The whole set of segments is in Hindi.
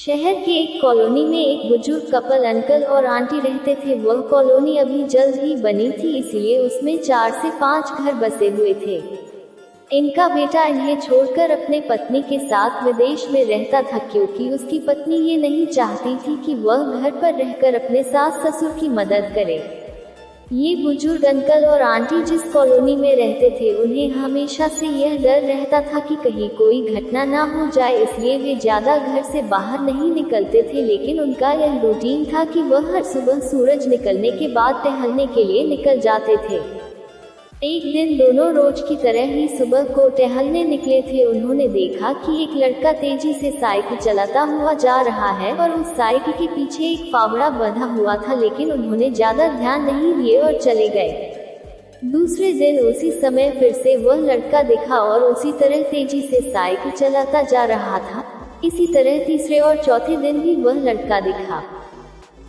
शहर के एक कॉलोनी में एक बुजुर्ग कपल अंकल और आंटी रहते थे। वह कॉलोनी अभी जल्द ही बनी थी, इसलिए उसमें 4 से 5 घर बसे हुए थे। इनका बेटा इन्हें छोड़कर अपने पत्नी के साथ विदेश में रहता था, क्योंकि उसकी पत्नी ये नहीं चाहती थी कि वह घर पर रहकर अपने सास ससुर की मदद करे। ये बुजुर्ग अंकल और आंटी जिस कॉलोनी में रहते थे, उन्हें हमेशा से यह डर रहता था कि कहीं कोई घटना ना हो जाए, इसलिए वे ज्यादा घर से बाहर नहीं निकलते थे। लेकिन उनका यह रूटीन था कि वह हर सुबह सूरज निकलने के बाद टहलने के लिए निकल जाते थे। एक दिन दोनों रोज की तरह ही सुबह को टहलने निकले थे। उन्होंने देखा कि एक लड़का तेजी से साइकिल चलाता हुआ जा रहा है और उस साइकिल के पीछे एक फावड़ा बंधा हुआ था, लेकिन उन्होंने ज्यादा ध्यान नहीं दिए और चले गए। दूसरे दिन उसी समय फिर से वह लड़का दिखा और उसी तरह तेजी से साइकिल चलाता जा रहा था। इसी तरह तीसरे और चौथे दिन भी वह लड़का दिखा।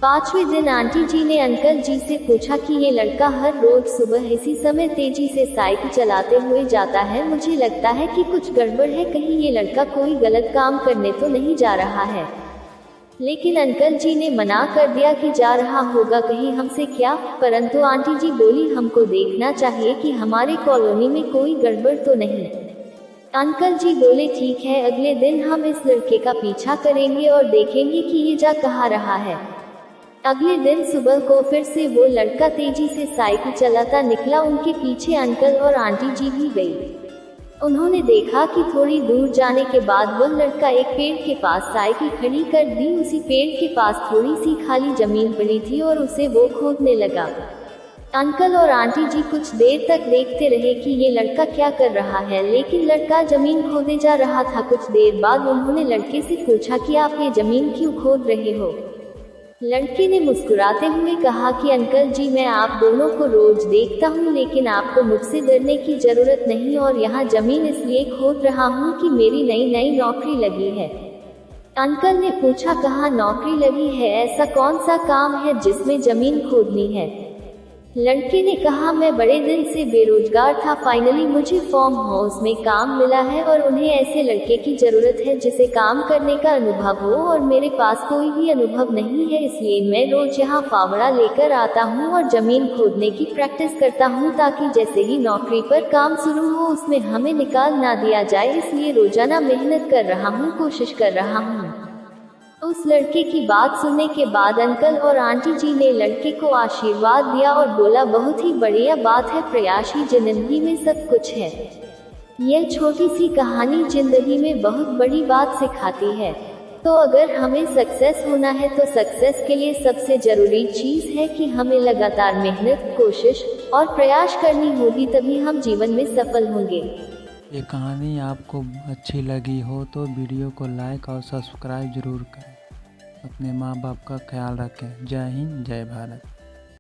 5वें दिन आंटी जी ने अंकल जी से पूछा कि ये लड़का हर रोज सुबह इसी समय तेजी से साइकिल चलाते हुए जाता है, मुझे लगता है कि कुछ गड़बड़ है, कहीं ये लड़का कोई गलत काम करने तो नहीं जा रहा है। लेकिन अंकल जी ने मना कर दिया कि जा रहा होगा, कहीं हमसे क्या। परंतु आंटी जी बोली, हमको देखना चाहिए कि हमारे कॉलोनी में कोई गड़बड़ तो नहीं। अंकल जी बोले, ठीक है, अगले दिन हम इस लड़के का पीछा करेंगे और देखेंगे कि ये जा कहाँ रहा है। अगले दिन सुबह को फिर से वो लड़का तेजी से साइकिल चलाता निकला। उनके पीछे अंकल और आंटी जी भी गई। उन्होंने देखा कि थोड़ी दूर जाने के बाद वह लड़का एक पेड़ के पास साइकिल खड़ी कर दी। उसी पेड़ के पास थोड़ी सी खाली जमीन पड़ी थी और उसे वो खोदने लगा। अंकल और आंटी जी कुछ देर तक देखते रहे कि ये लड़का क्या कर रहा है, लेकिन लड़का जमीन खोदे जा रहा था। कुछ देर बाद उन्होंने लड़के से पूछा कि आप ये जमीन क्यों खोद रहे हो। लड़के ने मुस्कुराते हुए कहा कि अंकल जी, मैं आप दोनों को रोज देखता हूँ, लेकिन आपको मुझसे डरने की जरूरत नहीं, और यहाँ जमीन इसलिए खोद रहा हूँ कि मेरी नई नौकरी लगी है। अंकल ने पूछा, कहाँ नौकरी लगी है, ऐसा कौन सा काम है जिसमें जमीन खोदनी है। लड़के ने कहा, मैं बड़े दिन से बेरोजगार था, फाइनली मुझे फार्म हाउस में काम मिला है और उन्हें ऐसे लड़के की जरूरत है जिसे काम करने का अनुभव हो, और मेरे पास कोई भी अनुभव नहीं है, इसलिए मैं रोज यहाँ फावड़ा लेकर आता हूँ और जमीन खोदने की प्रैक्टिस करता हूँ, ताकि जैसे ही नौकरी पर काम शुरू हो उसमें हमें निकाल ना दिया जाए। इसलिए रोजाना मेहनत कर रहा हूँ, कोशिश कर रहा हूँ। उस लड़के की बात सुनने के बाद अंकल और आंटी जी ने लड़के को आशीर्वाद दिया और बोला, बहुत ही बढ़िया बात है, प्रयास ही जिंदगी में सब कुछ है। यह छोटी सी कहानी जिंदगी में बहुत बड़ी बात सिखाती है। तो अगर हमें सक्सेस होना है तो सक्सेस के लिए सबसे जरूरी चीज है कि हमें लगातार मेहनत, कोशिश और प्रयास करनी होगी, तभी हम जीवन में सफल होंगे। ये कहानी आपको अच्छी लगी हो तो वीडियो को लाइक और सब्सक्राइब जरूर करें। अपने माँ बाप का ख्याल रखें। जय हिंद, जय भारत।